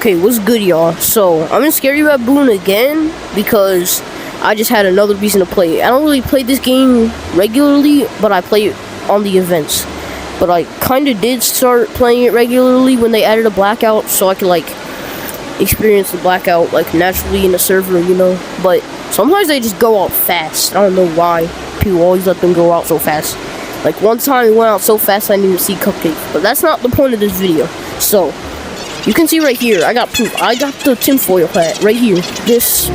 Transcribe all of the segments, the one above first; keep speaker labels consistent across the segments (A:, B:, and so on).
A: Okay, what's good, y'all? So, I'm in Scary BABOON again because I just had another reason to play it. I don't really play this game regularly, but I play it on the events. But I kind of did start playing it regularly when they added a blackout, so I could, like, experience the blackout, like, naturally in the server, you know? But sometimes they just go out fast. I don't know why people always let them go out so fast. Like, one time it went out so fast I didn't even see Cupcake. But that's not the point of this video. So, you can see right here, I got proof. I got the tinfoil hat right here. This.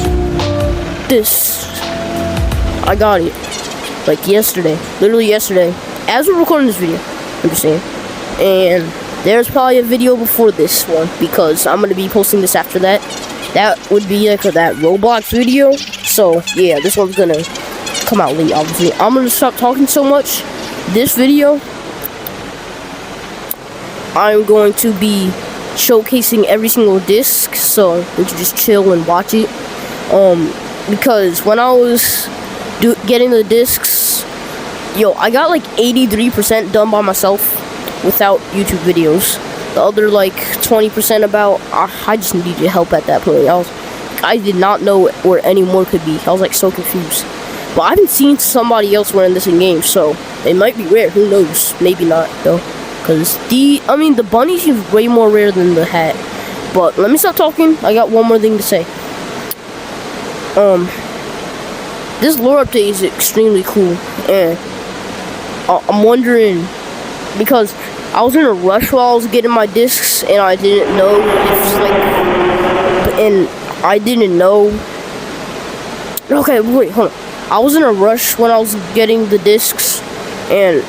A: I got it. Like yesterday. Literally yesterday. As we're recording this video. I'm just saying. And there's probably a video before this one. Because I'm going to be posting this after that. That would be like that Roblox video. So, yeah, this one's going to come out late, obviously. I'm going to stop talking so much. This video, I'm going to be showcasing every single disc, so we can just chill and watch it. Because when I was getting the discs, yo, I got like 83% done by myself without YouTube videos. The other like 20% about I just needed help at that point. I did not know where any more could be. I was like so confused. But I haven't seen somebody else wearing this in game, so it might be rare. Who knows? Maybe not though. Because the bunny seems way more rare than the hat. But let me stop talking. I got one more thing to say. This lore update is extremely cool. And I'm wondering, because I was in a rush while I was getting my discs, and I didn't know Okay, wait, hold on. I was in a rush when I was getting the discs, and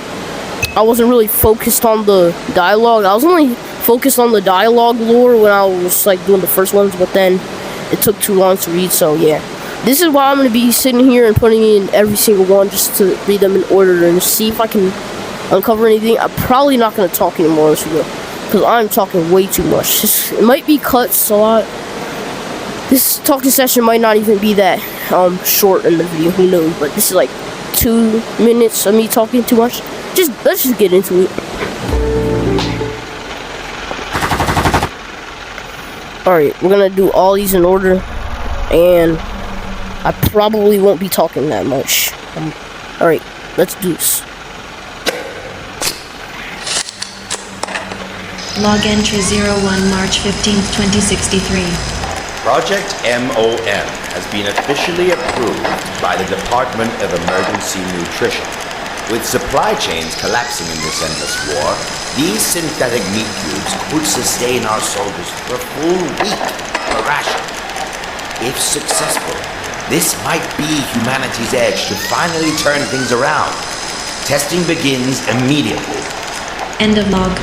A: I wasn't really focused on the dialogue. I was only focused on the dialogue lore when I was like doing the first ones, but then it took too long to read, so yeah. This is why I'm going to be sitting here and putting in every single one just to read them in order and see if I can uncover anything. I'm probably not going to talk anymore in this video, because I'm talking way too much. It might be cuts a lot. This talking session might not even be that short in the video, who knows, but this is like 2 minutes of me talking too much. Let's just get into it. Alright, we're gonna do all these in order, and I probably won't be talking that much. Alright, let's do this.
B: Log entry 01 March 15th, 2063.
C: Project M.O.M. has been officially approved by the Department of Emergency Nutrition. With supply chains collapsing in this endless war, these synthetic meat cubes could sustain our soldiers for a full week per ration. If successful, this might be humanity's edge to finally turn things around. Testing begins immediately.
B: End of log.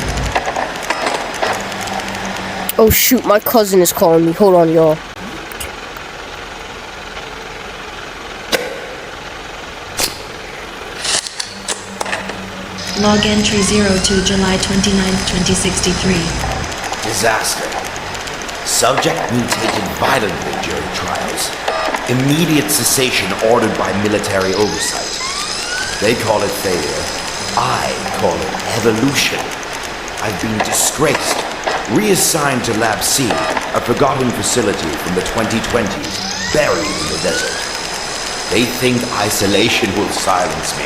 A: Oh shoot, my cousin is calling me. Hold on, y'all.
B: Log entry 02 July 29th, 2063.
C: Disaster. Subject mutated violently during trials. Immediate cessation ordered by military oversight. They call it failure. I call it evolution. I've been disgraced. Reassigned to Lab C, a forgotten facility from the 2020s, buried in the desert. They think isolation will silence me.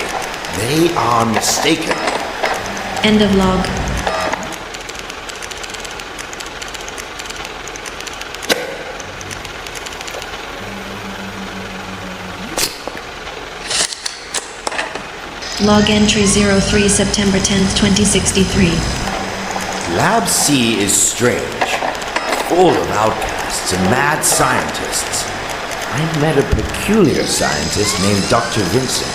C: They are mistaken.
B: End of log. Log entry 03 September 10th, 2063.
C: Lab C is strange, full of outcasts and mad scientists. I met a peculiar scientist named Dr. Vincent.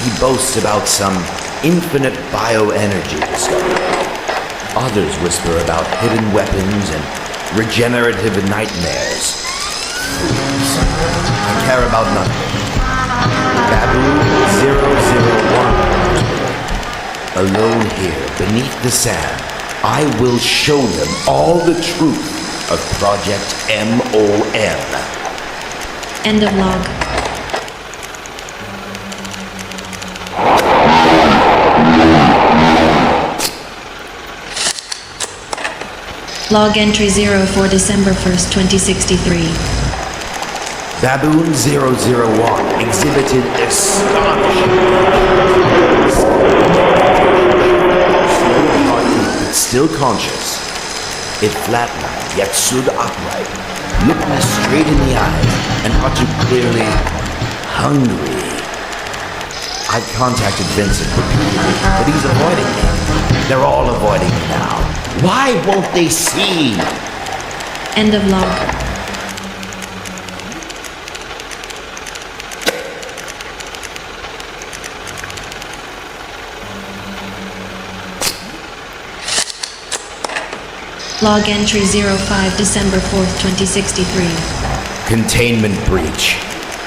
C: He boasts about some infinite bioenergy discovery. Others whisper about hidden weapons and regenerative nightmares. Fools. I care about nothing. BABOON 001. Alone here, beneath the sand, I will show them all the truth of Project M.O.M.
B: End of log. Log entry 0 for December 1st, 2063.
C: Baboon 001 exhibited astonishing but still conscious. It flatlined, yet stood upright, looked me straight in the eyes, and uttered clearly, "Hungry." I contacted Vincent repeatedly, but he's avoiding me. They're all avoiding me now. Why won't they see?
B: End of log. Log entry 05 December 4th, 2063.
C: Containment breach.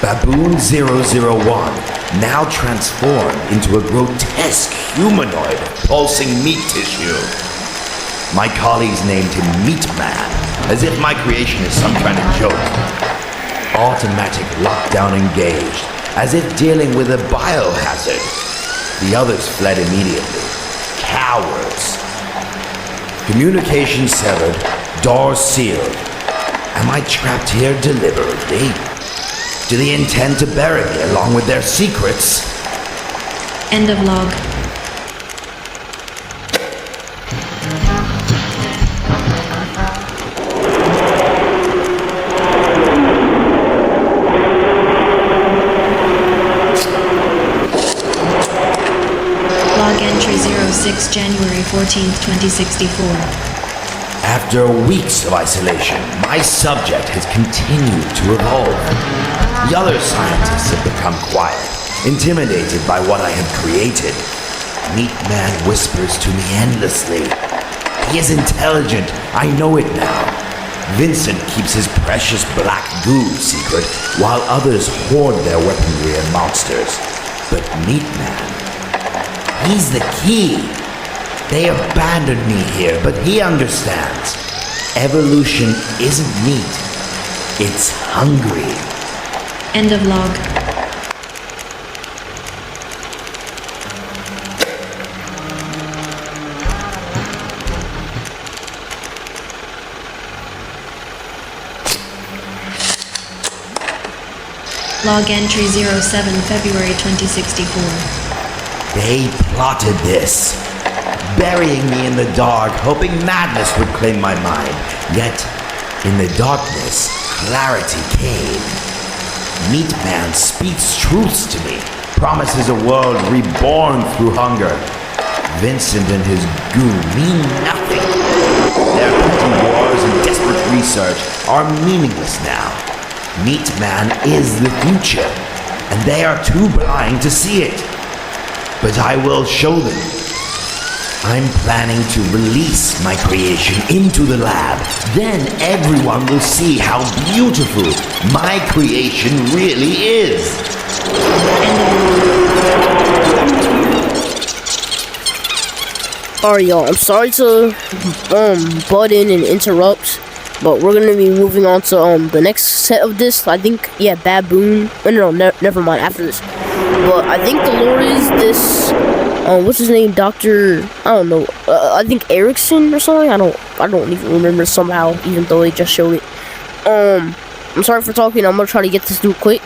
C: Baboon 001 now transformed into a grotesque humanoid of pulsing meat tissue. My colleagues named him Meatman, as if my creation is some kind of joke. Automatic lockdown engaged, as if dealing with a biohazard. The others fled immediately. Cowards. Communication severed, doors sealed. Am I trapped here deliberately? Do they intend to bury me along with their secrets?
B: End of log. Log entry 06 January 14th, 2064.
C: After weeks of isolation, my subject has continued to evolve. The other scientists have become quiet, intimidated by what I have created. Meatman whispers to me endlessly. He is intelligent, I know it now. Vincent keeps his precious Black Goo secret, while others hoard their weaponry and monsters. But Meatman, he's the key. They abandoned me here, but he understands. Evolution isn't meat, it's hungry.
B: End of log. Log entry 07 February 2064.
C: They plotted this, burying me in the dark, hoping madness would claim my mind. Yet, in the darkness, clarity came. Meatman speaks truths to me, promises a world reborn through hunger. Vincent and his goo mean nothing. Their petty wars and desperate research are meaningless now. Meatman is the future, and they are too blind to see it. But I will show them. I'm planning to release my creation into the lab. Then everyone will see how beautiful my creation really is.
A: Alright, y'all, I'm sorry to butt in and interrupt, but we're gonna be moving on to the next set of this. I think, yeah, Baboon. No, never mind. After this, but I think the lore is this. What's his name? Dr. I don't know. I think Erickson or something. I don't even remember somehow, even though they just showed it. I'm sorry for talking. I'm gonna try to get this through quick.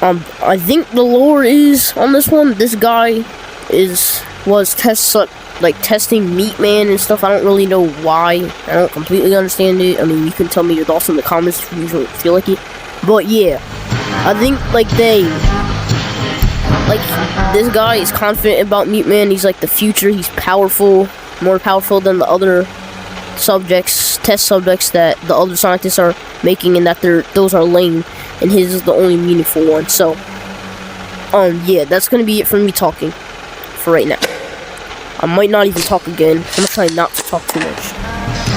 A: I think the lore is on this one. This guy was testing Meatman and stuff. I don't really know why. I don't completely understand it. I mean, you can tell me your thoughts in the comments if you feel like it. But yeah, I think this guy is confident about Meatman. He's like the future. He's powerful, more powerful than the other test subjects that the other scientists are making, and that those are lame, and his is the only meaningful one. So yeah, that's gonna be it for me talking for right now. I might not even talk again. I'm gonna try not to talk too much.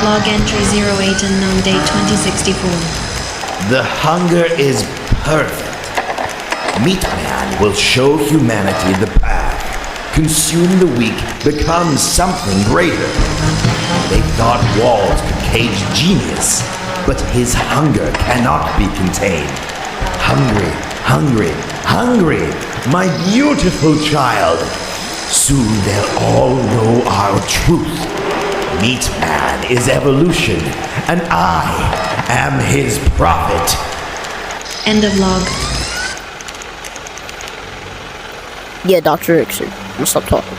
B: Log entry 08 unknown date 2064.
C: The hunger is perfect. Meatman will show humanity the path. Consume the weak, become something greater. They thought walls could cage genius, but his hunger cannot be contained. Hungry, hungry, hungry, my beautiful child. Soon they'll all know our truth. Meatman is evolution, and I am his prophet.
B: End of log.
A: Yeah, Dr. Rickson. I'm gonna stop talking.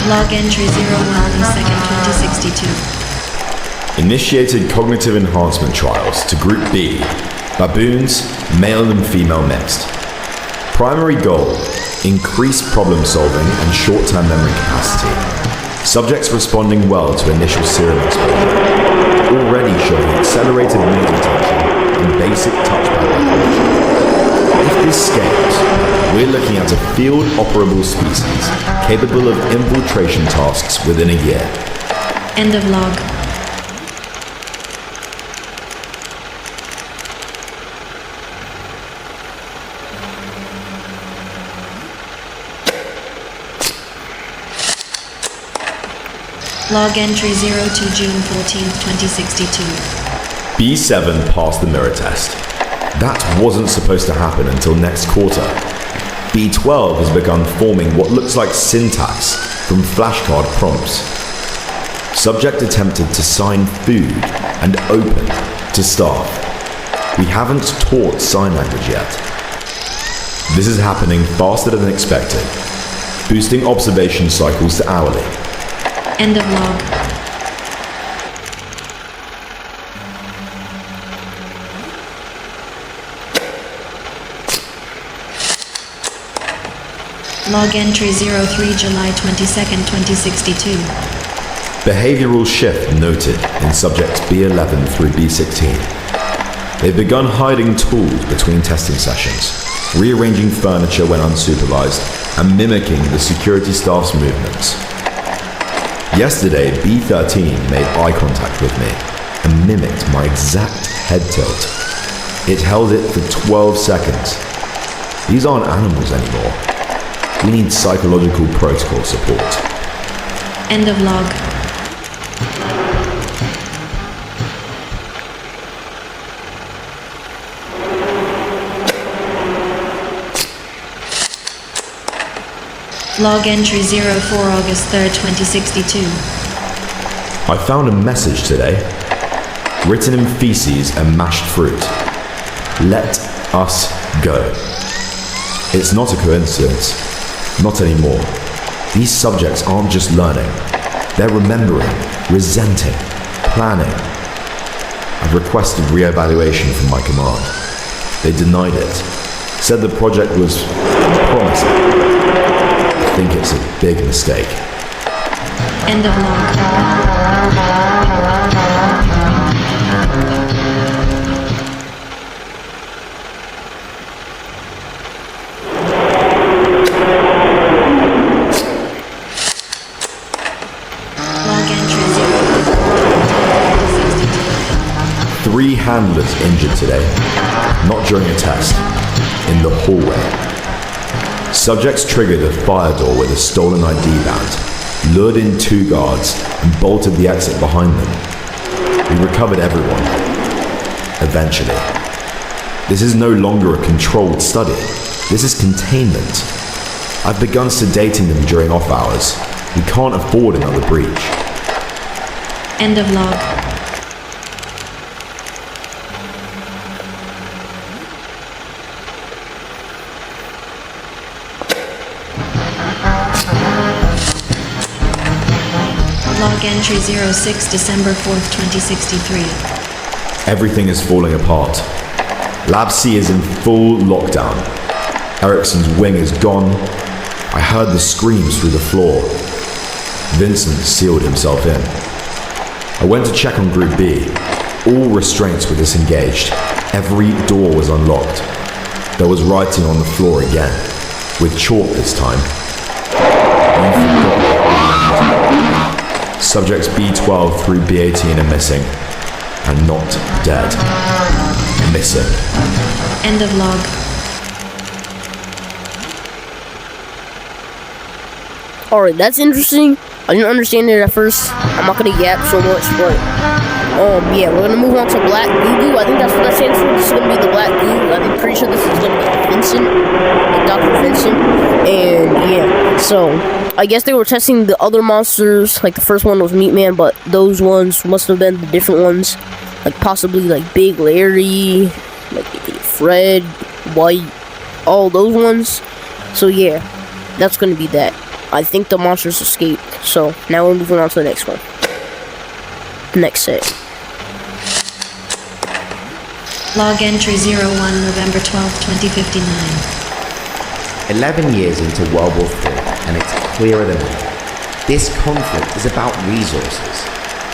B: Log entry 01/2nd, 2062.
D: Initiated cognitive enhancement trials to Group B, baboons, male and female mixed. Primary goal, increased problem solving and short-term memory capacity. Subjects responding well to initial serum exposure, already showing accelerated mood retention and basic touchpad recognition. If this scales, we're looking at a field-operable species capable of infiltration tasks within a year.
B: End of log. Log entry 02 June 14th, 2062.
D: B7 passed the mirror test. That wasn't supposed to happen until next quarter. B12 has begun forming what looks like syntax from flashcard prompts. Subject attempted to sign food and open to staff. We haven't taught sign language yet. This is happening faster than expected, boosting observation cycles to hourly.
B: End of log. Log entry 03 July 22nd, 2062.
D: Behavioral shift noted in subjects B11 through B16. They've begun hiding tools between testing sessions, rearranging furniture when unsupervised, and mimicking the security staff's movements. Yesterday, B13 made eye contact with me and mimicked my exact head tilt. It held it for 12 seconds. These aren't animals anymore. We need psychological protocol support.
B: End of log. Log entry 04 August 3rd, 2062.
D: I found a message today, written in feces and mashed fruit. Let us go. It's not a coincidence. Not anymore. These subjects aren't just learning. They're remembering, resenting, planning. I've requested re-evaluation from my command. They denied it. Said the project was promising. I think it's a big mistake.
B: End of log. Log entry 0.
D: 3 handlers injured today, not during a test, in the hallway. Subjects triggered a fire door with a stolen ID band, lured in 2 guards, and bolted the exit behind them. We recovered everyone. Eventually. This is no longer a controlled study. This is containment. I've begun sedating them during off hours. We can't afford another breach.
B: End of log. Log entry 06 December 4th, 2063.
D: Everything is falling apart. Lab C is in full lockdown. Ericsson's wing is gone. I heard the screams through the floor. Vincent sealed himself in. I went to check on Group B. All restraints were disengaged. Every door was unlocked. There was writing on the floor again, with chalk this time. You forgot. Subjects B12 through B18 are missing, and not dead. Missing.
B: End of log.
A: Alright, that's interesting. I didn't understand it at first. I'm not gonna yap so much, but Yeah, we're gonna move on to Black Goo. I think that's what that stands for. This is gonna be the Black Goo. I'm pretty sure this is gonna be Vincent, like Dr. Vincent. And yeah, so I guess they were testing the other monsters. Like the first one was Meatman, but those ones must have been the different ones. Like possibly like Big Larry, like Fred, White, all those ones. So yeah, that's gonna be that. I think the monsters escaped. So now we're moving on to the next one. Next set.
B: Log entry 01 November 12, 2059.
C: 11 years into World War III, and it's clearer than ever. This conflict is about resources.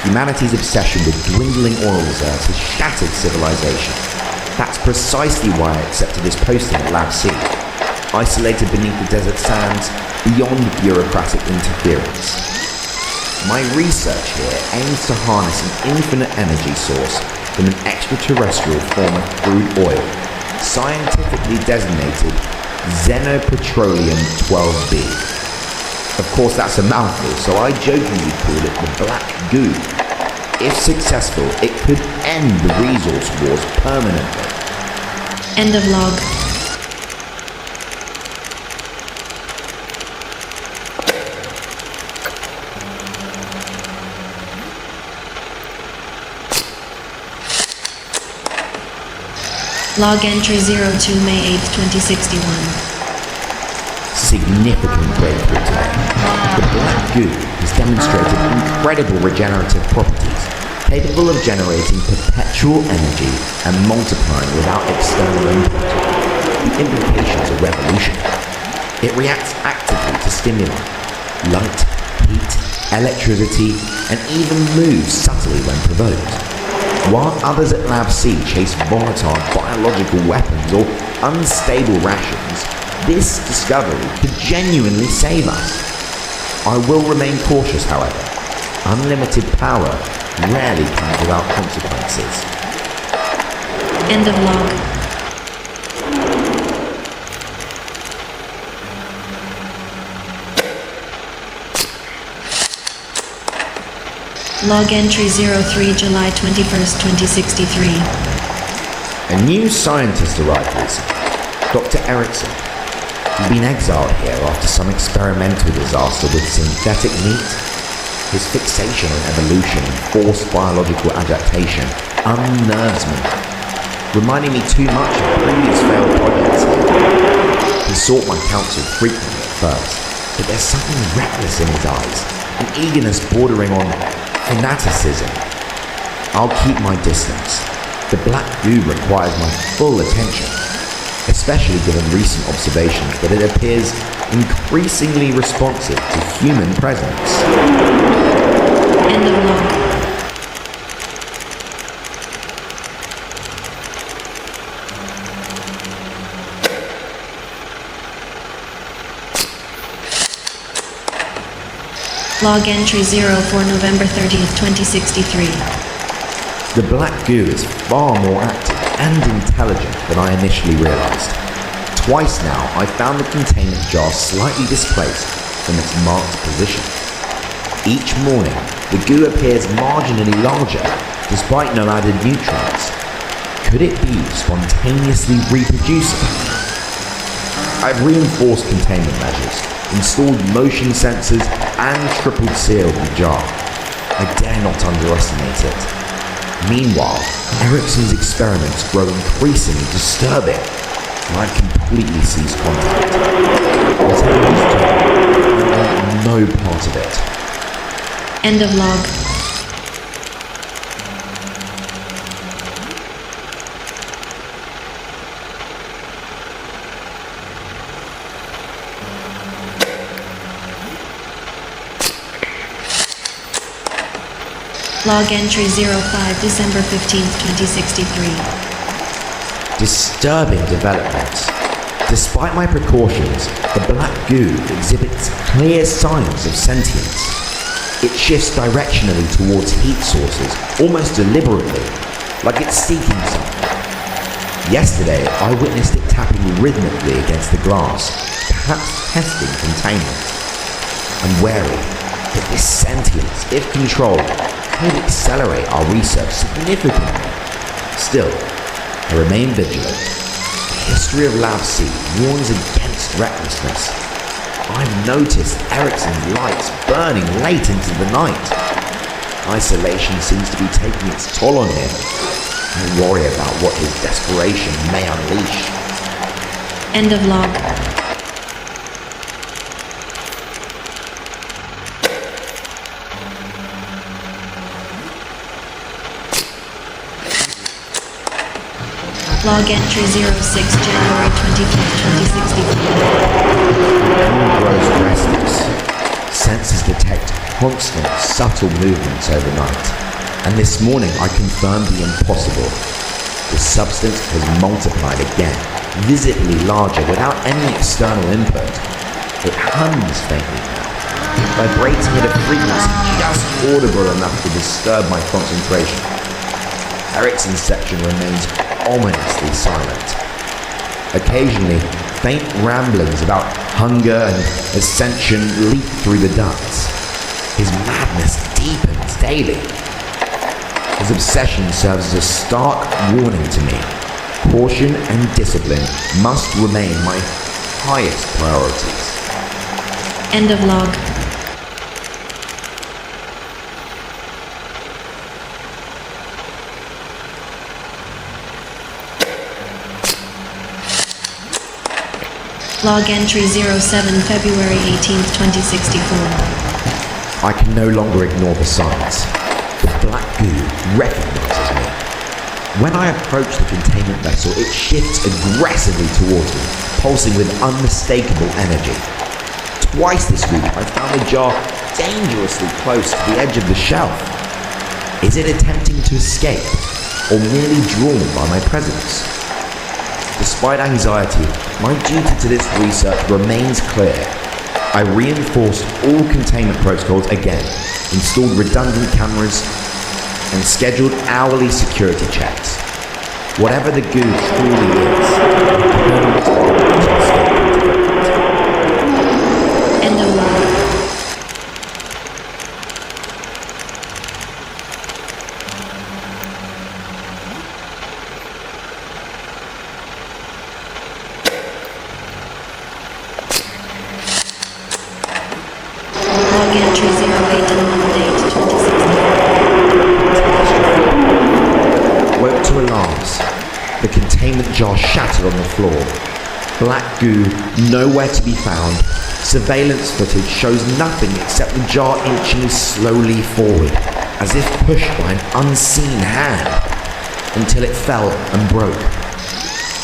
C: Humanity's obsession with dwindling oil reserves has shattered civilization. That's precisely why I accepted this posting at Lab C. Isolated beneath the desert sands, beyond bureaucratic interference. My research here aims to harness an infinite energy source from an extraterrestrial form of crude oil, scientifically designated Xenopetroleum-12b. Of course, that's a mouthful, so I jokingly call it the Black Goo. If successful, it could end the resource wars permanently.
B: End of log. Log entry 02 May 8, 2061.
C: Significant breakthrough today. The Black Goo has demonstrated incredible regenerative properties, capable of generating perpetual energy and multiplying without external input. The implications are revolutionary. It reacts actively to stimuli, light, heat, electricity, and even moves subtly when provoked. While others at Lab C chase volatile biological weapons or unstable rations, this discovery could genuinely save us. I will remain cautious, however. Unlimited power rarely comes without consequences.
B: End of log. Log entry 03 July 21st, 2063.
C: A new scientist arrived recently, Dr. Erickson. He'd been exiled here after some experimental disaster with synthetic meat. His fixation on evolution and forced biological adaptation unnerves me, reminding me too much of previous failed projects here. He sought my counsel frequently at first, but there's something reckless in his eyes, an eagerness bordering on fanaticism. I'll keep my distance. The Black Goo requires my full attention, especially given recent observations that it appears increasingly responsive to human presence.
B: End of log. Log entry 04 November 30th, 2063.
C: The Black Goo is far more active and intelligent than I initially realized. Twice now, I found the containment jar slightly displaced from its marked position. Each morning, the goo appears marginally larger, despite no added nutrients. Could it be spontaneously reproducing? I've reinforced containment measures, installed motion sensors, and triple sealed the jar. I dare not underestimate it. Meanwhile, Erickson's experiments grow increasingly disturbing, and I've completely ceased contact. Whatever he's doing, I want no part of it.
B: End of log. Log entry 05 December 15th, 2063.
C: Disturbing developments. Despite my precautions, the Black Goo exhibits clear signs of sentience. It shifts directionally towards heat sources, almost deliberately, like it's seeking something. Yesterday, I witnessed it tapping rhythmically against the glass, perhaps testing containment. I'm wary that this sentience, if controlled, could accelerate our research significantly. Still, I remain vigilant. The history of Lab C warns against recklessness. I've noticed Ericsson's lights burning late into the night. Isolation seems to be taking its toll on him. I worry about what his desperation may unleash.
B: End of log. Log entry 06 January 25th, 2064.
C: Moon grows restless. Senses detect constant, subtle movements overnight. And this morning I confirmed the impossible. The substance has multiplied again, visibly larger without any external input. It hums faintly now, vibrating at a frequency just audible enough to disturb my concentration. Ericsson's section remains ominously silent. Occasionally, faint ramblings about hunger and ascension leak through the ducts. His madness deepens daily. His obsession serves as a stark warning to me. Caution and discipline must remain my highest priorities.
B: End of log. Log entry 07 February 18th, 2064.
C: I can no longer ignore the signs. The Black Goo recognizes me. When I approach the containment vessel, it shifts aggressively towards me, pulsing with unmistakable energy. Twice this week, I found the jar dangerously close to the edge of the shelf. Is it attempting to escape, or merely drawn by my presence? Despite anxiety, my duty to this research remains clear. I reinforced all containment protocols again, installed redundant cameras, and scheduled hourly security checks. Whatever the goo truly is,
B: End of log. Log entry 08 date 2064.
C: Woke to alarms. The containment jar shattered on the floor. Black goo nowhere to be found. Surveillance footage shows nothing except the jar inching slowly forward, as if pushed by an unseen hand, until it fell and broke.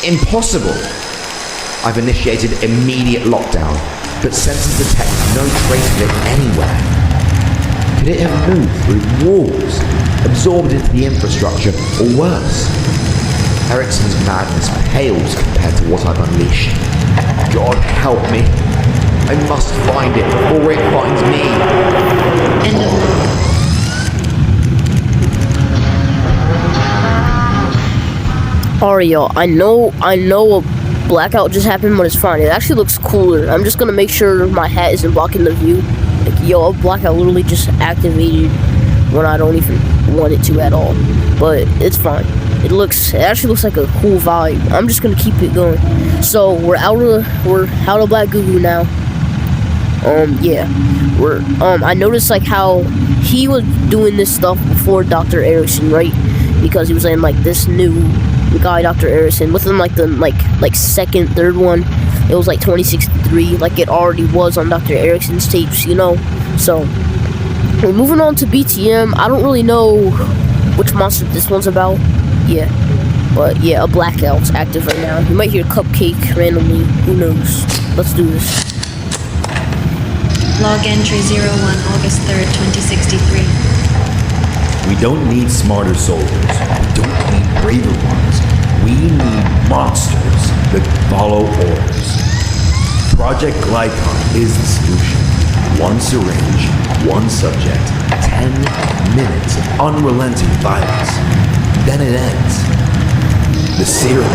C: Impossible! I've initiated immediate lockdown, but sensors detect no trace of it anywhere. Could it have moved through walls, absorbed into the infrastructure, or worse? Ericsson's madness pales compared to what I've unleashed. God help me. I must find it before it finds me.
B: End of log.
A: Alright, y'all. I know a blackout just happened, but it's fine. It actually looks cooler. I'm just gonna make sure my hat isn't blocking the view. Like, yo, a blackout literally just activated when I don't even want it to at all. But it's fine. It actually looks like a cool vibe. I'm just gonna keep it going. So we're out of Black Goo now. Yeah. I noticed like how he was doing this stuff before Dr. Erickson, right? Because he was in like this new guy, Dr. Erickson, within like the second, third one. It was like 2063, like it already was on Dr. Erickson's tapes, you know. So we're moving on to BTM. I don't really know which monster this one's about. Yeah, but yeah, a blackout's active right now. You might hear Cupcake randomly. Who knows? Let's do this.
B: Log entry 01 August 3rd, 2063.
D: We don't need smarter soldiers. We don't need braver ones. We need monsters that follow orders. Project Glycon is the solution. One syringe, one subject, 10 minutes of unrelenting violence. Then it ends. The serum is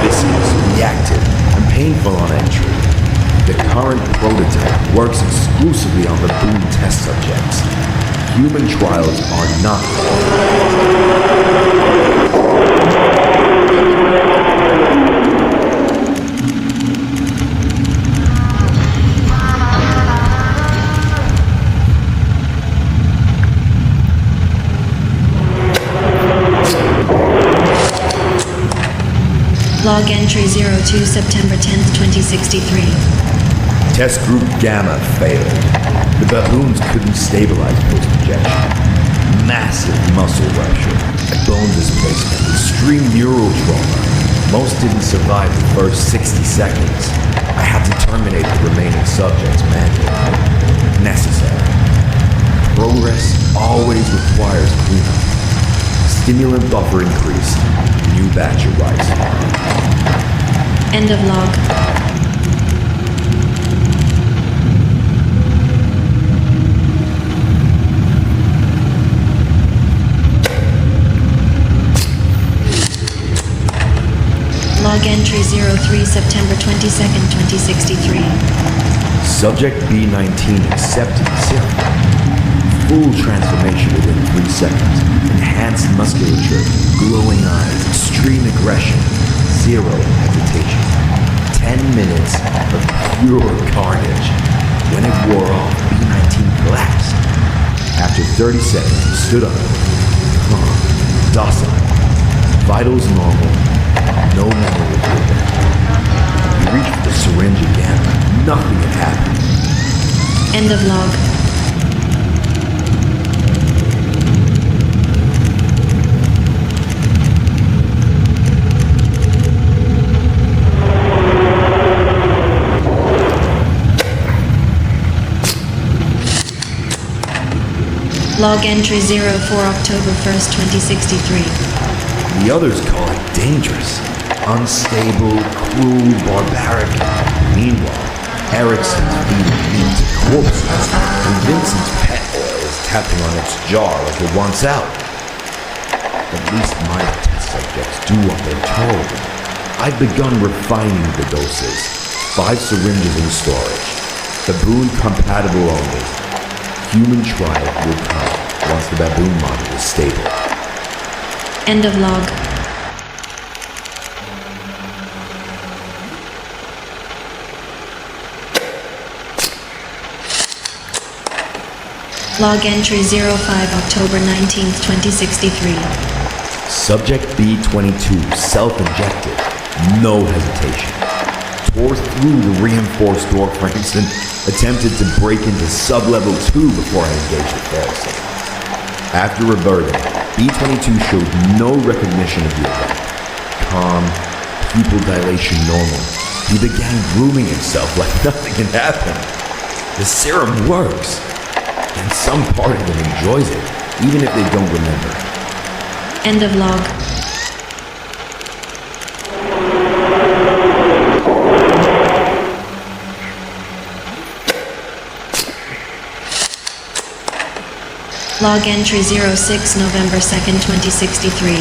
D: viscous, reactive, and painful on entry. The current prototype works exclusively on the BABOON test subjects. Human trials are not.
B: Log entry 02 September 10th, 2063.
D: Test Group Gamma failed. The baboons couldn't stabilize post-injection. Massive muscle rupture, bone displacement, extreme neural trauma. Most didn't survive the first 60 seconds. I had to terminate the remaining subjects manually. Necessary. Progress always requires cleanup. Stimulant buffer increased. New batch arrives.
B: End of log. Log entry 03 September 22nd, 2063.
D: Subject B19 accepted serum. Full transformation within 3 seconds. Enhanced musculature, glowing eyes, extreme aggression, zero hesitation. 10 minutes of pure carnage. When it wore off, B19 collapsed. After 30 seconds, he stood up, calm, docile, vitals normal, no memory of it. He reached for the syringe again. Nothing had happened.
B: End of log. Log entry 04 October 1st, 2063.
D: The others call it dangerous, unstable, cruel, barbaric. Meanwhile, Erickson's feeding meat to corpses, and Vincent's pet oil is tapping on its jar like it wants out. At least my test subjects do what they're told. I've begun refining the doses. 5 syringes in storage. Baboon compatible only. Human trial will come once the baboon model is stable.
B: End of log. Log entry 05 October 19th, 2063.
D: Subject B22 self-injected, no hesitation. Tore through the reinforced door frames and attempted to break into sub-level 2 before I engaged the failsafe. After reverting, B22 showed no recognition of the event. Calm, pupil dilation normal. He began grooming himself like nothing had happened. The serum works, and some part of them enjoys it, even if they don't remember.
B: End of log. Log entry 06 November 2nd, 2063.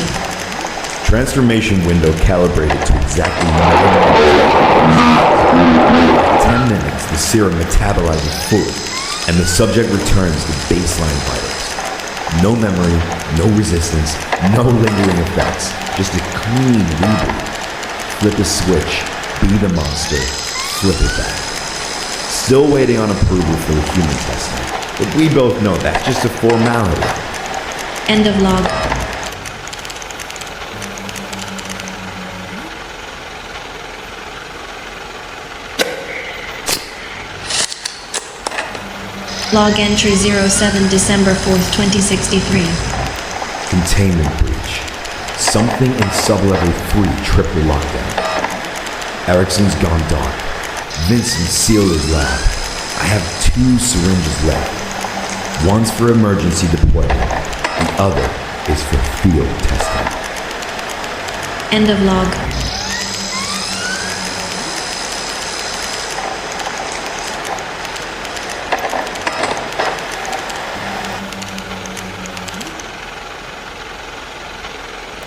D: Transformation window calibrated to exactly 10 minutes, the serum metabolizes fully, and the subject returns to baseline vitals. No memory, no resistance, no lingering effects, just a clean reboot. Flip a switch, be the monster, flip it back. Still waiting on approval for the human testing. But we both know that's just a formality.
B: End of log. Log entry 07 December 4th, 2063.
D: Containment breach. Something in sub-level 3 tripped the lockdown. Erickson's gone dark. Vincent sealed his lab. I have 2 syringes left. One's for emergency deployment. The other is for field testing.
B: End of log.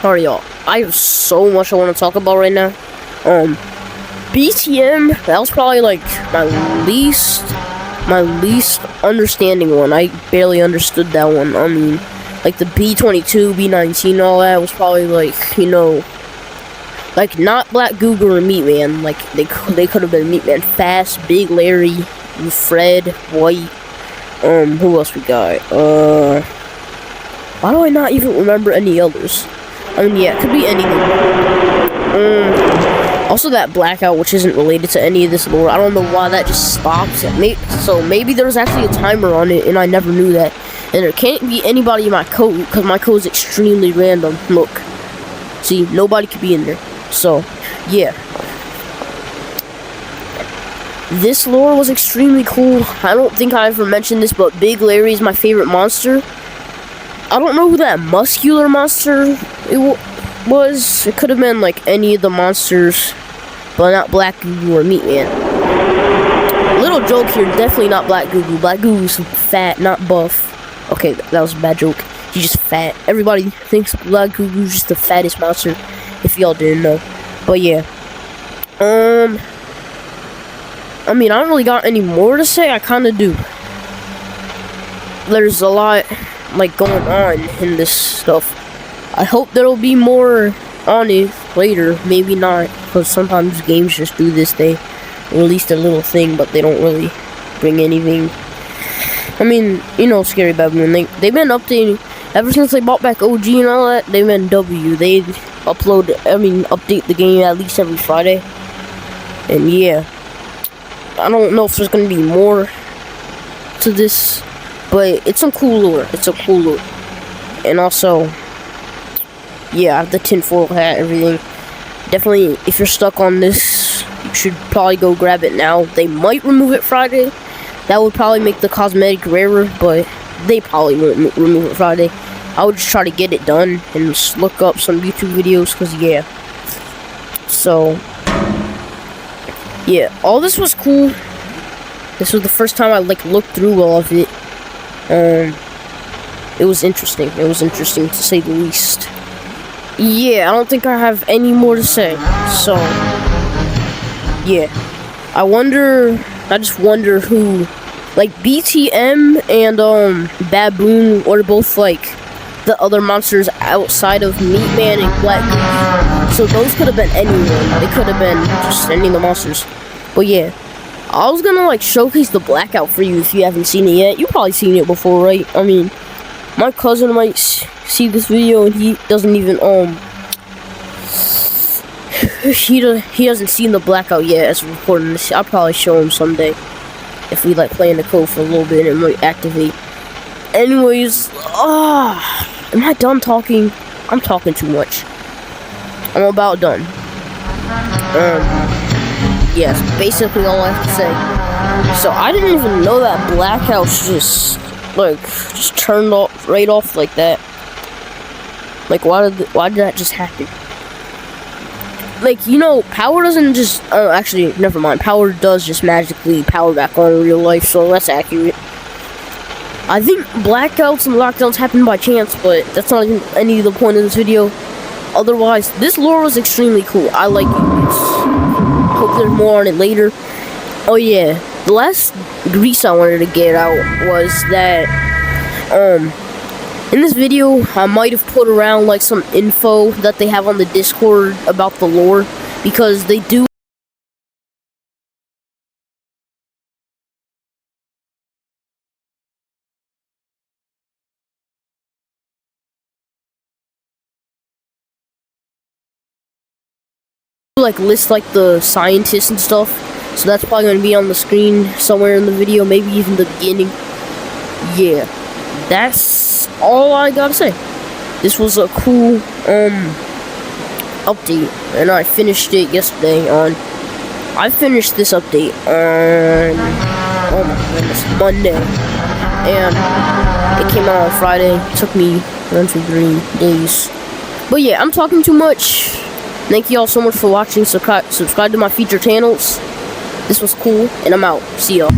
A: Alright, y'all. I have so much I want to talk about right now. BTM, that was probably like my least my least understanding one. I barely understood that one. I mean, like the B-22, B-19, all that was probably like, you know, like not Black Goo or Meatman. Like they could have been Meatman, Fast, Big Larry, Fred, White. Who else we got? Why do I not even remember any others? I mean, yeah, it could be anything. Also that blackout, which isn't related to any of this lore. I don't know why that just stops. So maybe there was actually a timer on it, and I never knew that. And there can't be anybody in my code, because my code is extremely random. Look. See, nobody could be in there. So, yeah. This lore was extremely cool. I don't think I ever mentioned this, but Big Larry is my favorite monster. I don't know who that muscular monster was. It could have been like any of the monsters, but not Black Goo or Meatman. Little joke here, definitely not Black Goo. Black Goo's fat, not buff. Okay, that was a bad joke. He's just fat. Everybody thinks Black Goo's just the fattest monster, if y'all didn't know. But yeah. I mean, I don't really got any more to say. I kind of do. There's a lot, like, going on in this stuff. I hope there'll be more on it later. Maybe not, because sometimes games just do this. They release a little thing, but they don't really bring anything. I mean, you know, Scary Baboon, they've been updating ever since they brought back OG and all that. They've been W. They update the game at least every Friday. And yeah, I don't know if there's gonna be more to this, but it's some cool lore. It's a cool lore. And also, yeah, I have the tinfoil hat, everything. Definitely, if you're stuck on this, you should probably go grab it now. They might remove it Friday. That would probably make the cosmetic rarer, but they probably won't remove it Friday. I would just try to get it done and just look up some YouTube videos, because yeah. So, yeah, all this was cool. This was the first time I like looked through all of it. It was interesting. It was interesting to say the least. Yeah, I don't think I have any more to say. So, yeah. I just wonder who, like, BTM and Baboon were both like the other monsters outside of Meatman and Black Goo. So those could have been anyone. They could have been just any of the monsters. But yeah, I was gonna like showcase the blackout for you if you haven't seen it yet. You've probably seen it before, right? I mean, my cousin might see this video and he doesn't even he hasn't seen the blackout yet as we're recording this. I'll probably show him someday if we like play in the code for a little bit and might activate. Anyways, am I done talking? I'm talking too much. I'm about done. Yes, basically all I have to say. So I didn't even know that blackouts just turned off right off like that. Like why did that just happen? Like, you know, power doesn't just actually never mind. Power does just magically power back on in real life, so that's accurate. I think blackouts and lockdowns happen by chance, but that's not even any of the point of this video. Otherwise, this lore was extremely cool. I like it. Hope there's more on it later. Oh yeah, the last grease I wanted to get out was that in this video I might have put around like some info that they have on the Discord about the lore, because they do like list like the scientists and stuff, so that's probably going to be on the screen somewhere in the video, maybe even the beginning. Yeah, that's all I gotta say. This was a cool update, and I finished it yesterday I finished this update on, oh my goodness, Monday, and it came out on Friday. It took me 1 to 3 days. But yeah, I'm talking too much. Thank you all so much for watching. Subscribe to my feature channels. This was cool, and I'm out. See y'all.